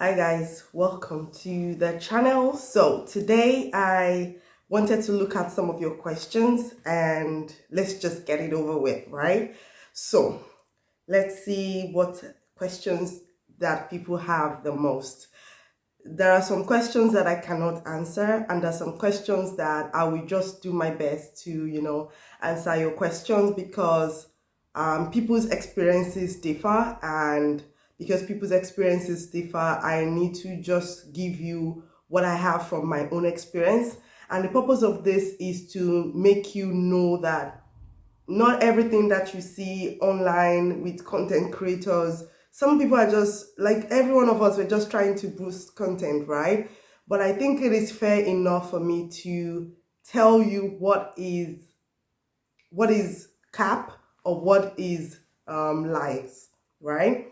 Hi guys, welcome to the channel. So today I wanted to look at some of your questions and let's just get it over with, right? So let's see what questions that people have the most. There are some questions that I cannot answer, and there are some questions that I will just do my best to, answer your questions because people's experiences differ, and because people's experiences differ, I need to just give you what I have from my own experience. And the purpose of this is to make you know that not everything that you see online with content creators, some people are just like every one of us, we're just trying to boost content, right? But I think it is fair enough for me to tell you what is cap or what is lies, right?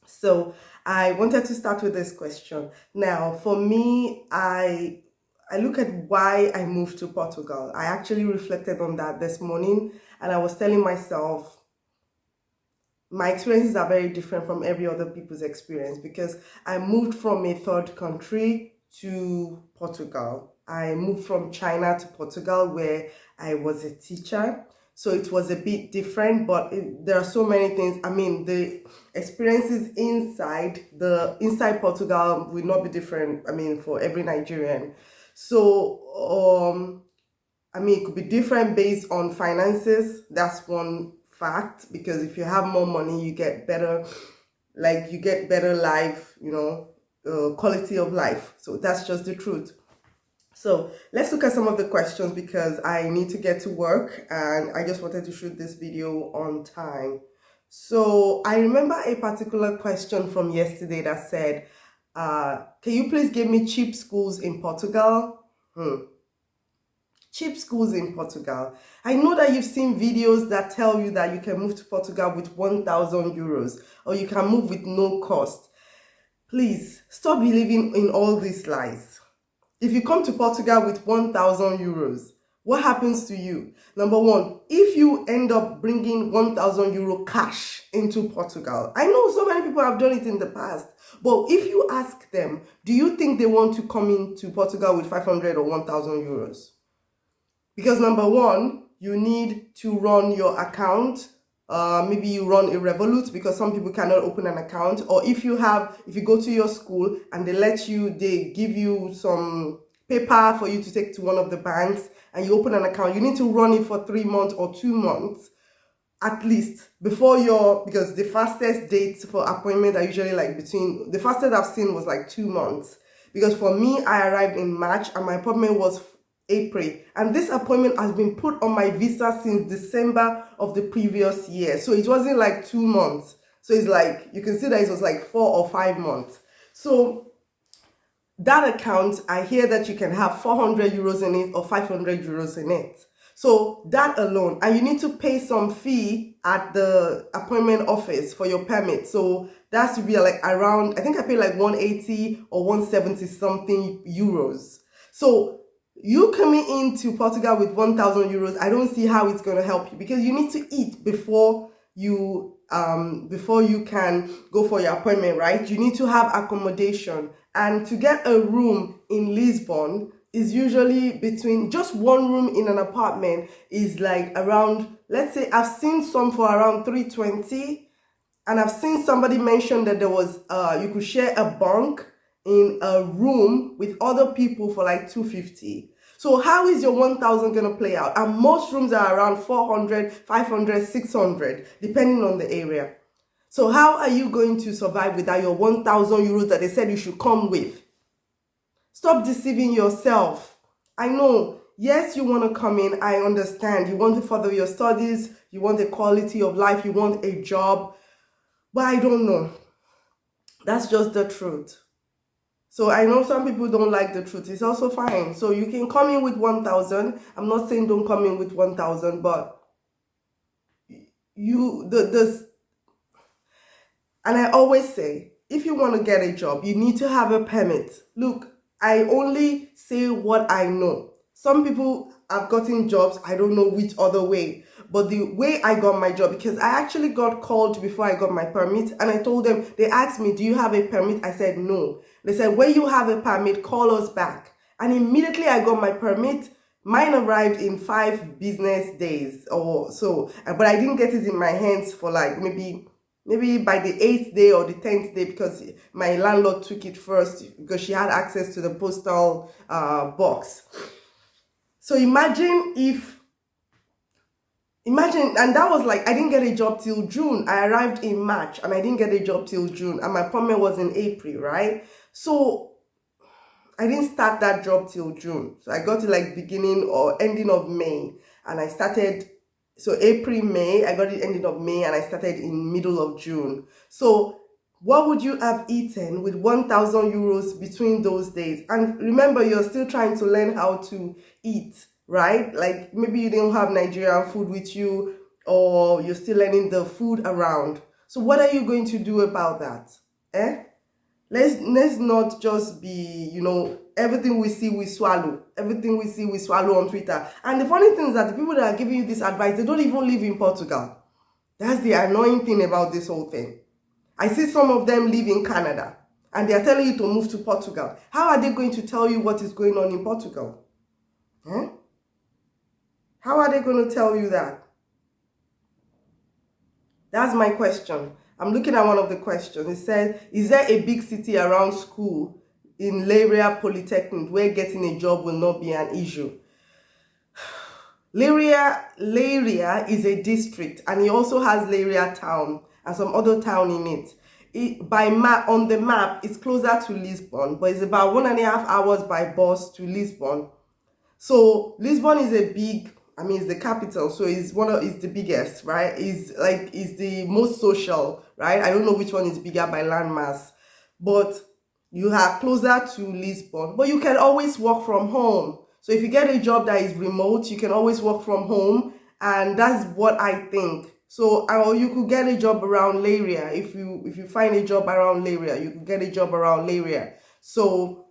So I wanted to start with this question. Now, for me, I look at why I moved to Portugal. I actually reflected on that this morning, and I was telling myself my experiences are very different from every other people's experience because I moved from a third country to Portugal. I moved from China to Portugal where I was a teacher. So it was a bit different, but there are so many things. I mean, the experiences inside Portugal will not be different, I mean, for every Nigerian. So, it could be different based on finances. That's one fact, because if you have more money, you get better, life, quality of life. So that's just the truth. So let's look at some of the questions because I need to get to work and I just wanted to shoot this video on time. So I remember a particular question from yesterday that said, can you please give me cheap schools in Portugal? Cheap schools in Portugal. I know that you've seen videos that tell you that you can move to Portugal with 1,000 euros or you can move with no cost. Please stop believing in all these lies. If you come to Portugal with 1,000 euros, what happens to you? Number one, if you end up bringing 1,000 euro cash into Portugal, I know so many people have done it in the past, but if you ask them, do you think they want to come into Portugal with 500 or 1,000 euros? Because number one, you need to run your account. Maybe you run a Revolut because some people cannot open an account. Or if you go to your school and they give you some paper for you to take to one of the banks and you open an account, you need to run it for 3 months or 2 months at least because the fastest dates for appointment are usually the fastest I've seen was 2 months. Because for me, I arrived in March and my appointment was April, and this appointment has been put on my visa since December of the previous year, so it wasn't 2 months. So it's you can see that it was 4 or 5 months. So that account, I hear that you can have 400 euros in it or 500 euros in it. So that alone, and you need to pay some fee at the appointment office for your permit. So that should be around, I think I paid 180 or 170 something euros. So you coming into Portugal with 1,000 euros, I don't see how it's going to help you, because you need to eat before you can go for your appointment, right? You need to have accommodation, and to get a room in Lisbon is usually between just one room in an apartment is around, let's say I've seen some for around 320, and I've seen somebody mention that there was you could share a bunk in a room with other people for 250. So how is your 1,000 going to play out? And most rooms are around 400, 500, 600, depending on the area. So how are you going to survive without your 1,000 euros that they said you should come with? Stop deceiving yourself. I know, yes, you want to come in. I understand. You want to further your studies. You want a quality of life. You want a job. But I don't know. That's just the truth. So I know some people don't like the truth. It's also fine. So you can come in with 1,000. I'm not saying don't come in with 1,000, but and I always say, if you want to get a job, you need to have a permit. Look, I only say what I know. Some people have gotten jobs, I don't know which other way. But the way I got my job, because I actually got called before I got my permit, and I told them, they asked me, do you have a permit? I said, no. They said, when you have a permit, call us back. And immediately I got my permit. Mine arrived in 5 business days or so, but I didn't get it in my hands for like maybe by the 8th day or the 10th day, because my landlord took it first because she had access to the postal box. So imagine, and that was like, I didn't get a job till June. I arrived in March and I didn't get a job till June, and my appointment was in April, right? So I didn't start that job till June. So I got it like beginning or ending of May, and I started, so April, May, I got it ending of May, and I started in middle of June. So what would you have eaten with 1,000 euros between those days? And remember, you're still trying to learn how to eat, right? Like maybe you didn't have Nigerian food with you, or you're still learning the food around. So what are you going to do about that? Let's not just be, everything we see we swallow. Everything we see we swallow on Twitter. And the funny thing is that the people that are giving you this advice, they don't even live in Portugal. That's the annoying thing about this whole thing. I see some of them live in Canada, and they are telling you to move to Portugal. How are they going to tell you what is going on in Portugal? How are they going to tell you that? That's my question. I'm looking at one of the questions. It says, is there a big city around school in Leiria Polytechnic where getting a job will not be an issue? Leiria is a district, and it also has Leiria town and some other town in it. On the map, it's closer to Lisbon, but it's about 1.5 hours by bus to Lisbon. So Lisbon is it's the capital, so it's the biggest, right? It's the most social, right? I don't know which one is bigger by landmass, but you are closer to Lisbon. But you can always work from home. So if you get a job that is remote, you can always work from home, and that's what I think. So you could get a job around Leiria. If you find a job around Leiria, you could get a job around Leiria. So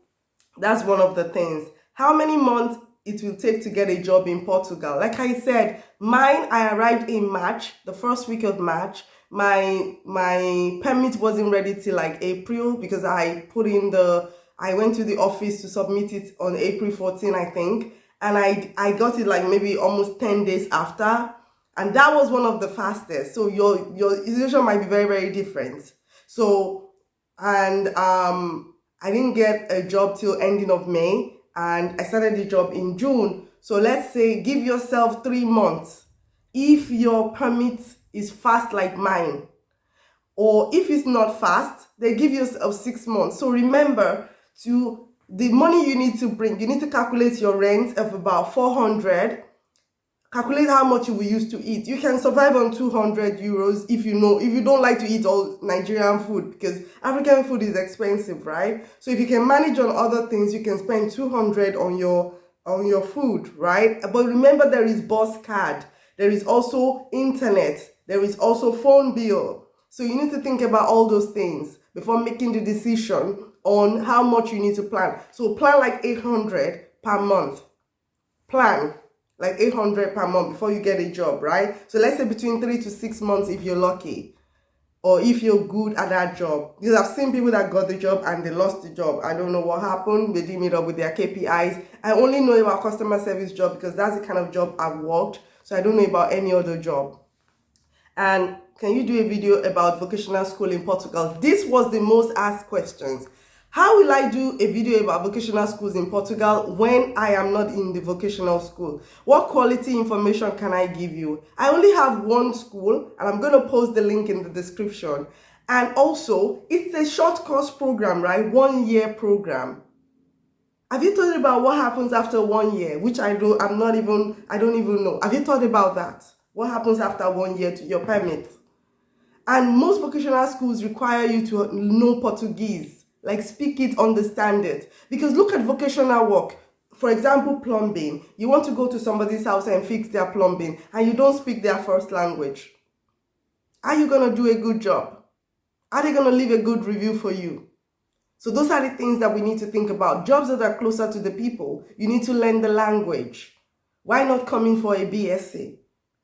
that's one of the things. How many months it will take to get a job in Portugal? Like I said, I arrived in March, the first week of March. My permit wasn't ready till like April, because I went to the office to submit it on April 14, I think, and I got it like maybe almost 10 days after, and that was one of the fastest. So your situation might be very, very different. So, and I didn't get a job till ending of May, and I started the job in June. So let's say give yourself 3 months. If your permit is fast like mine, or if it's not fast, they give you 6 months. So remember, the money you need to bring, you need to calculate your rent of about 400. Calculate how much you will use to eat. You can survive on 200 euros if you don't like to eat all Nigerian food, because African food is expensive, right? So if you can manage on other things, you can spend 200 on your food, right? But remember, there is bus card, there is also internet, there is also phone bill. So you need to think about all those things before making the decision on how much you need to plan. So plan like 800 per month. Plan like 800 per month before you get a job, right? So let's say between 3 to 6 months if you're lucky, or if you're good at that job. Because I've seen people that got the job and they lost the job. I don't know what happened. They didn't meet up with their KPIs. I only know about customer service job because that's the kind of job I've worked. So I don't know about any other job. And can you do a video about vocational school in Portugal? This was the most asked questions. How will I do a video about vocational schools in Portugal when I am not in the vocational school? What quality information can I give you? I only have one school, and I'm going to post the link in the description. And also, it's a short course program, right? 1 year program. Have you thought about what happens after 1 year? Which I don't even know. Have you thought about that? What happens after 1 year to your permit? And most vocational schools require you to know Portuguese. Like speak it, understand it. Because look at vocational work. For example, plumbing. You want to go to somebody's house and fix their plumbing, and you don't speak their first language. Are you going to do a good job? Are they going to leave a good review for you? So those are the things that we need to think about. Jobs that are closer to the people, you need to learn the language. Why not come in for a BSc?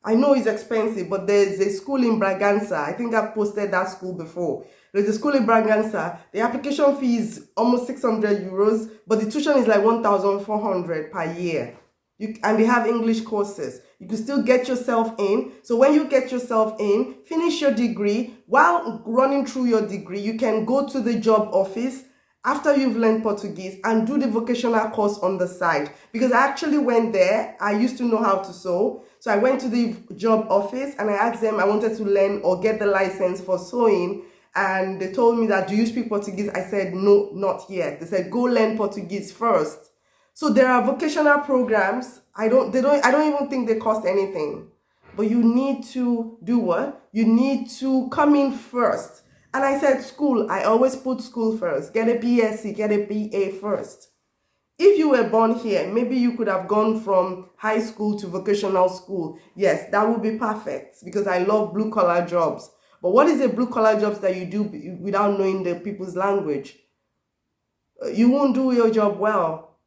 I know it's expensive, but there's a school in Braganza. I think I've posted that school before. There's a school in Braganza. The application fee is almost 600 euros, but the tuition is like 1,400 per year. And they have English courses. You can still get yourself in. So when you get yourself in, finish your degree. While running through your degree, you can go to the job office after you've learned Portuguese and do the vocational course on the side. Because I actually went there. I used to know how to sew. So I went to the job office and I asked them I wanted to learn or get the license for sewing. And they told me that, do you speak Portuguese? I said, no, not yet. They said, go learn Portuguese first. So there are vocational programs. I don't even think they cost anything. But you need to do what? You need to come in first. And I said school. I always put school first. Get a BSc, get a BA first. If you were born here, maybe you could have gone from high school to vocational school. Yes, that would be perfect because I love blue-collar jobs. But what is a blue-collar jobs that you do without knowing the people's language? You won't do your job well.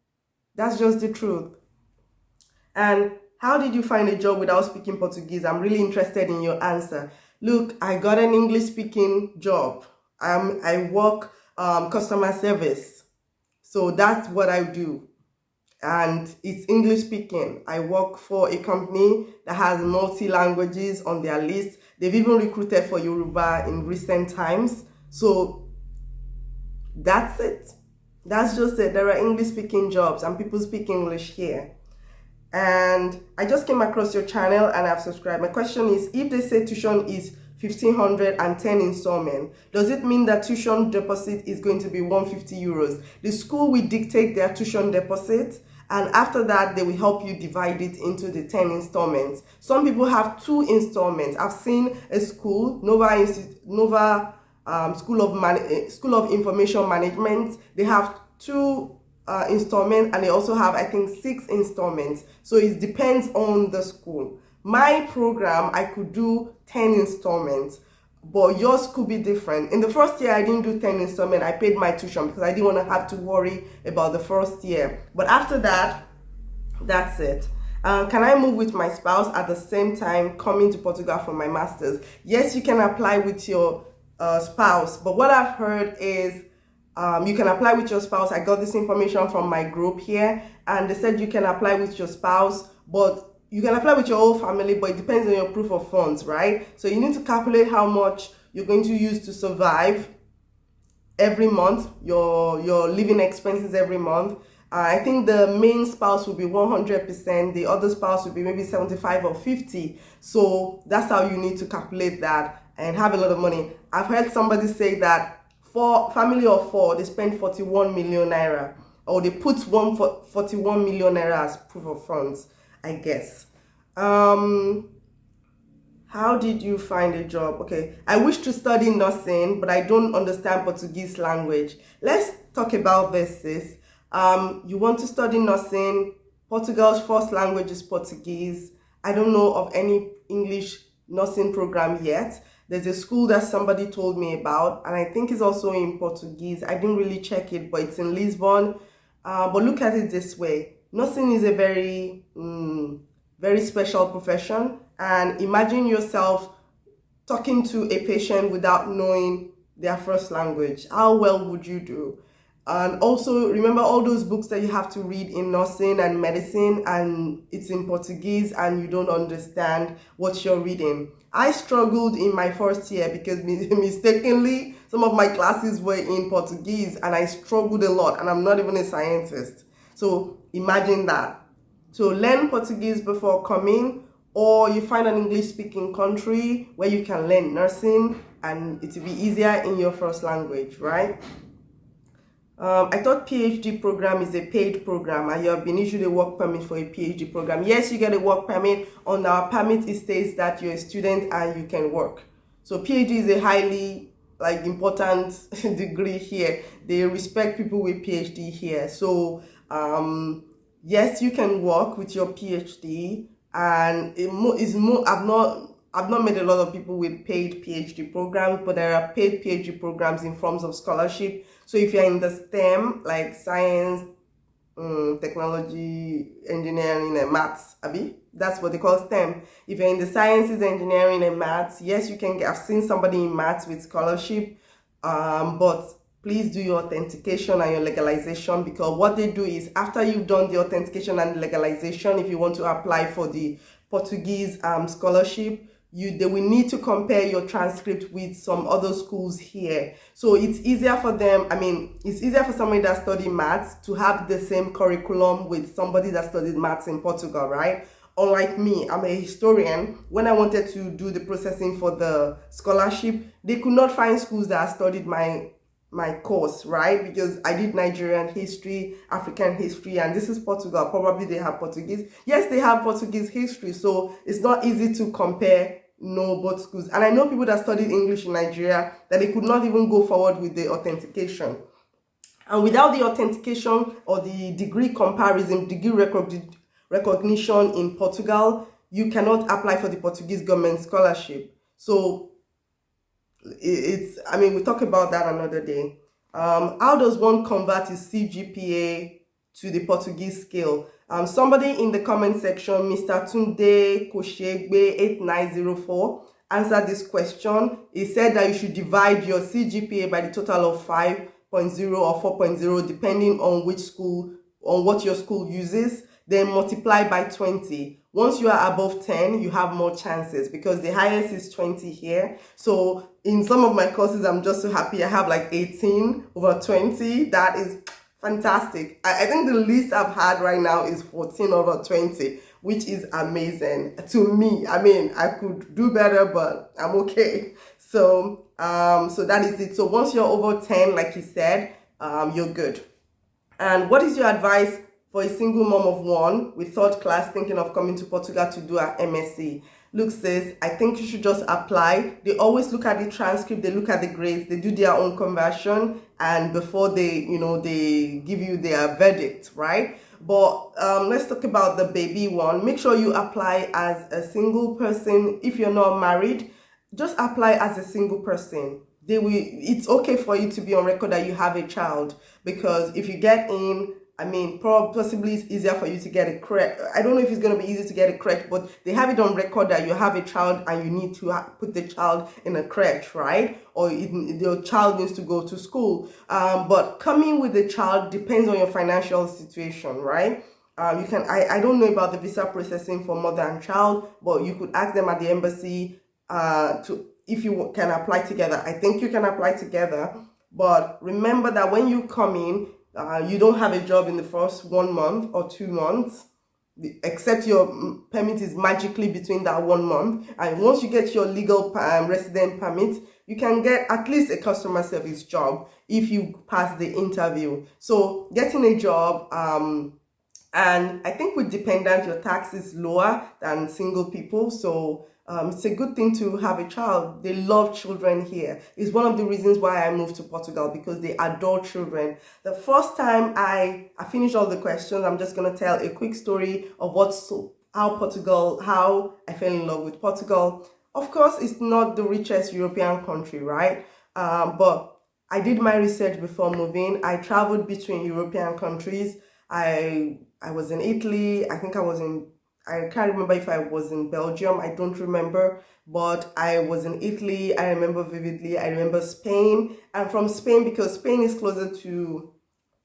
That's just the truth. And how did you find a job without speaking Portuguese? I'm really interested in your answer. Look, I got an English-speaking job. I work customer service. So that's what I do. And it's English-speaking. I work for a company that has multi-languages on their list. They've even recruited for Yoruba in recent times. So that's it. That's just it. There are English-speaking jobs and people speak English here. And I just came across your channel and I've subscribed. My question is, if they say tuition is 1,500 and 10 installment, does it mean that tuition deposit is going to be 150 euros? The school will dictate their tuition deposit, and after that, they will help you divide it into the 10 installments. Some people have 2 installments. I've seen a school, Nova School of Information Management. They have 2 installments, and they also have, I think, 6 installments. So it depends on the school. My program, I could do 10 installments, but yours could be different. In the first year, I didn't do 10 installments. I paid my tuition because I didn't want to have to worry about the first year. But after that, that's it. Can I move with my spouse at the same time coming to Portugal for my master's? Yes, you can apply with your spouse, but what I've heard is you can apply with your spouse. I got this information from my group here, and they said you can apply with your spouse, but you can apply with your whole family, but it depends on your proof of funds, right? So you need to calculate how much you're going to use to survive every month, your living expenses every month. I think the main spouse will be 100%, the other spouse will be maybe 75 or 50. So that's how you need to calculate that and have a lot of money. I've heard somebody say that for family of 4, they spend 41 million naira, or they put 41 million naira as proof of funds, I guess. How did you find a job? Okay, I wish to study nursing, but I don't understand Portuguese language. Let's talk about this, sis. You want to study nursing. Portugal's first language is Portuguese. I don't know of any English nursing program yet. There's a school that somebody told me about, and I think it's also in Portuguese. I didn't really check it, but it's in Lisbon. But look at it this way. Nursing is a very, very special profession. And imagine yourself talking to a patient without knowing their first language. How well would you do? And also remember all those books that you have to read in nursing and medicine, and it's in Portuguese and you don't understand what you're reading. I struggled in my first year because mistakenly some of my classes were in Portuguese and I struggled a lot, and I'm not even a scientist. So imagine that. So learn Portuguese before coming, or you find an English-speaking country where you can learn nursing and it will be easier in your first language, right? I thought PhD program is a paid program and you have been issued a work permit for a PhD program. Yes, you get a work permit. On our permit, it states that you're a student and you can work. So PhD is a highly important degree here. They respect people with PhD here. So yes, you can work with your PhD, and I've not met a lot of people with paid PhD programs, but there are paid PhD programs in forms of scholarship. So if you're in the STEM, like science, technology, engineering, and maths. Abi, that's what they call STEM. If you're in the sciences, engineering, and maths, yes, you can get. I've seen somebody in maths with scholarship, but please do your authentication and your legalization, because what they do is after you've done the authentication and legalization, if you want to apply for the Portuguese scholarship, they will need to compare your transcript with some other schools here. So it's easier for them. I mean, it's easier for somebody that studied maths to have the same curriculum with somebody that studied maths in Portugal, right? Unlike me, I'm a historian. When I wanted to do the processing for the scholarship, they could not find schools that studied my course, right? Because I did Nigerian history, African history, and this is Portugal. Probably they have Portuguese. Yes, they have Portuguese history, so it's not easy to compare both schools. And I know people that studied English in Nigeria that they could not even go forward with the authentication. And without the authentication or the degree comparison, degree recognition in Portugal, you cannot apply for the Portuguese government scholarship. So we'll talk about that another day. How does one convert his CGPA to the Portuguese scale? Somebody in the comment section, Mr. Tunde Koshegbe 8904, answered this question. He said that you should divide your CGPA by the total of 5.0 or 4.0, depending on what your school uses, then multiply by 20. Once you are above 10, you have more chances, because the highest is 20 here. So in some of my courses, I'm just so happy I have like 18 over 20. That is fantastic. I think the least I've had right now is 14 over 20, which is amazing to me. I mean, I could do better, but I'm okay. So that is it. So once you're over 10, like he said, you're good. And what is your advice for a single mom of one with third class thinking of coming to Portugal to do her MSc? Luke says, I think you should just apply. They always look at the transcript, they look at the grades, they do their own conversion, and before they give you their verdict, right? But let's talk about the baby one. Make sure you apply as a single person. If you're not married, just apply as a single person. It's okay for you to be on record that you have a child, because if you get in, I mean, possibly it's easier for you to get a correct. I don't know if it's going to be easy to get a correct, but they have it on record that you have a child and you need to put the child in a crèche, right? Or your child needs to go to school. But coming with the child depends on your financial situation, right? You can. I don't know about the visa processing for mother and child, but you could ask them at the embassy if you can apply together. I think you can apply together, but remember that when you come in, you don't have a job in the first 1 month or 2 months, except your permit is magically between that 1 month. And once you get your legal resident permit, you can get at least a customer service job if you pass the interview. So getting a job, and I think with dependent, your tax is lower than single people. So it's a good thing to have a child. They love children here. It's one of the reasons why I moved to Portugal, because they adore children. The first time I finished all the questions, I'm just going to tell a quick story of how I fell in love with Portugal. Of course, it's not the richest European country, right? But I did my research before moving. I traveled between European countries. I was in Italy. I can't remember if I was in Belgium. I don't remember, but I was in Italy. I remember vividly. I remember Spain. And from Spain, because Spain is closer to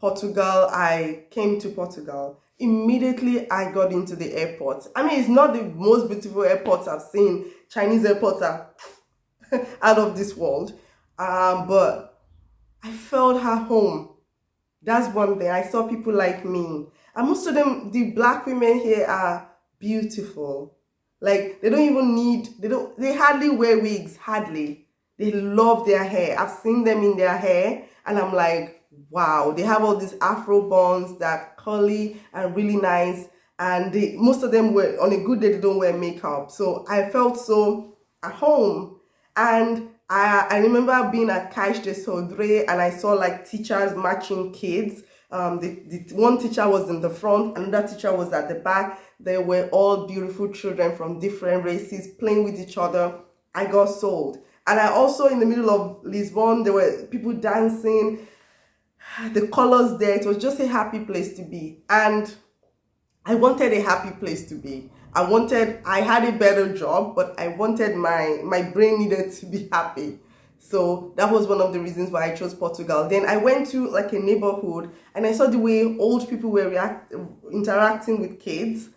Portugal, I came to Portugal. Immediately, I got into the airport. I mean, it's not the most beautiful airports I've seen. Chinese airports are out of this world. But I felt at home. That's one thing. I saw people like me. And most of them, the black women here are beautiful. Like, they hardly wear wigs, hardly. They love their hair. I've seen them in their hair and I'm like, wow, they have all these afro buns that are curly and really nice. And most of them on a good day, they don't wear makeup. So I felt so at home. And I remember being at Caixa de Sodré and I saw like teachers matching kids. The one teacher was in the front, another teacher was at the back. They were all beautiful children from different races playing with each other. I got sold. And I also, in the middle of Lisbon, there were people dancing. the colors there, it was just a happy place to be. And I wanted a happy place to be. I had a better job, but I wanted my brain needed to be happy. So that was one of the reasons why I chose Portugal. Then I went to like a neighborhood and I saw the way old people were interacting with kids.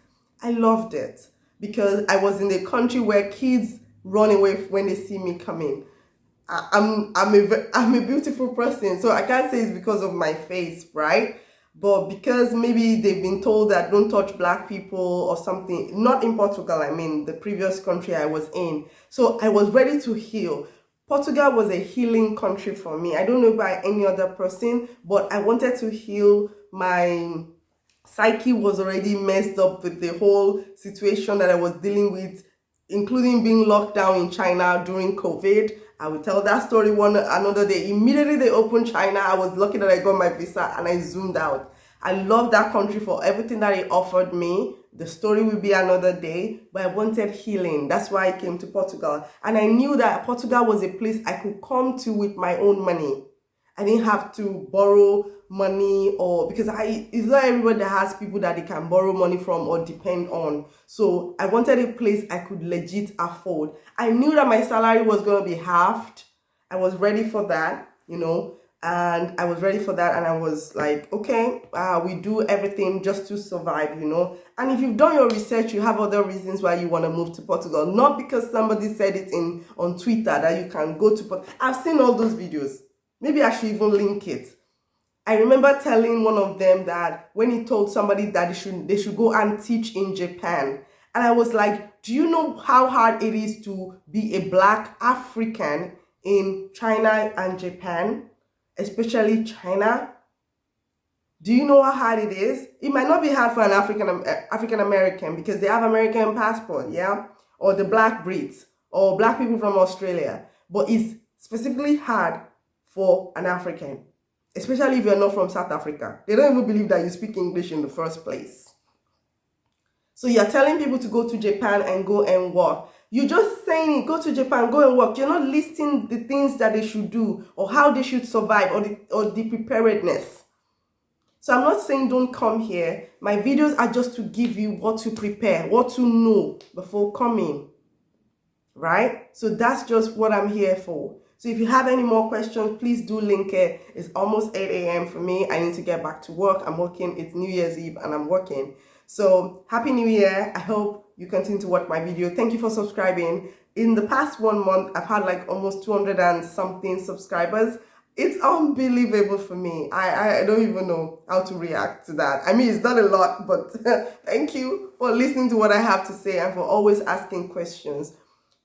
I loved it because I was in a country where kids run away when they see me coming. I'm a beautiful person, so I can't say it's because of my face, right? But because maybe they've been told that don't touch black people or something. Not in Portugal, I mean the previous country I was in. So I was ready to heal. Portugal was a healing country for me. I don't know about any other person, but I wanted to heal. My psyche was already messed up with the whole situation that I was dealing with, including being locked down in China during COVID. I will tell that story another day. Immediately they opened China, I was lucky that I got my visa and I zoomed out. I love that country for everything that it offered me. The story will be another day, but I wanted healing. That's why I came to Portugal. And I knew that Portugal was a place I could come to with my own money. I didn't have to borrow money, or because it's not everybody that has people that they can borrow money from or depend on. So I wanted a place I could legit afford. I knew that my salary was going to be halved. I was ready for that, and I was ready for that. And I was like, okay, we do everything just to survive, And if you've done your research, you have other reasons why you want to move to Portugal. Not because somebody said it on Twitter that you can go to Portugal. I've seen all those videos. Maybe I should even link it. I remember telling one of them that when he told somebody that they should go and teach in Japan. And I was like, do you know how hard it is to be a black African in China and Japan? Especially China. Do you know how hard it is? It might not be hard for an African American because they have American passport, yeah? Or the black Brits or black people from Australia. But it's specifically hard for an African, especially if you're not from South Africa. They don't even believe that you speak English in the first place. So you're telling people to go to Japan and go and work. You're just saying, go to Japan, go and work. You're not listing the things that they should do or how they should survive or the preparedness. So I'm not saying don't come here. My videos are just to give you what to prepare, what to know before coming, right? So that's just what I'm here for. So if you have any more questions, please do link it. It's almost 8 a.m. for me. I need to get back to work. I'm working. It's New Year's Eve and I'm working. So Happy New Year. I hope you continue to watch my video. Thank you for subscribing. In the past 1 month, I've had like almost 200 and something subscribers. It's unbelievable for me. I don't even know how to react to that. I mean, it's not a lot, but thank you for listening to what I have to say and for always asking questions.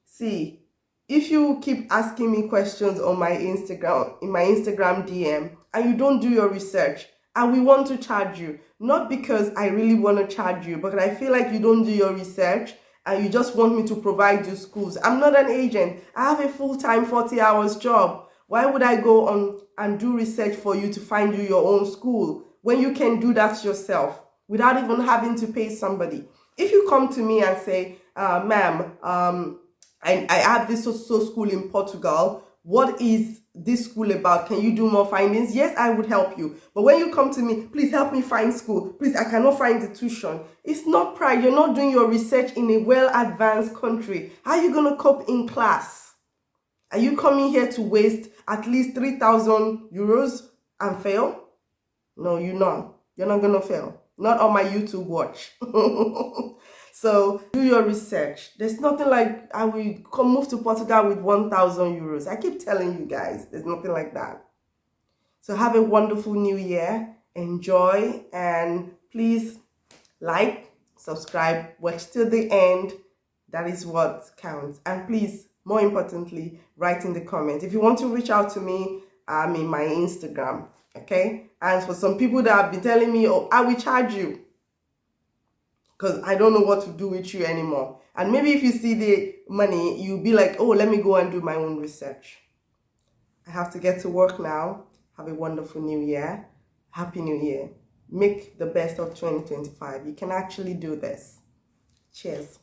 See, if you keep asking me questions on my Instagram, in my Instagram DM, and you don't do your research, and we want to charge you, not because I really want to charge you, but I feel like you don't do your research and you just want me to provide you schools. I'm not an agent. I have a full-time 40 hours job. Why would I go on and do research for you to find you your own school when you can do that yourself without even having to pay somebody? If you come to me and say, ma'am, I have this so school in Portugal. What is this school about? Can you do more findings? Yes, I would help you. But when you come to me, please help me find school. Please, I cannot find the tuition. It's not pride. You're not doing your research in a well-advanced country. How are you going to cope in class? Are you coming here to waste at least 3,000 euros and fail? No, you're not. You're not going to fail. Not on my YouTube watch. So do your research. There's nothing like I will move to Portugal with 1,000 euros. I keep telling you guys, there's nothing like that. So have a wonderful new year. Enjoy, and please like, subscribe, watch till the end. That is what counts. And please, more importantly, write in the comments. If you want to reach out to me, I'm in my Instagram, okay? And for some people that have been telling me, oh, I will charge you, because I don't know what to do with you anymore. And maybe if you see the money, you'll be like, oh, let me go and do my own research. I have to get to work now. Have a wonderful new year. Happy New Year. Make the best of 2025. You can actually do this. Cheers.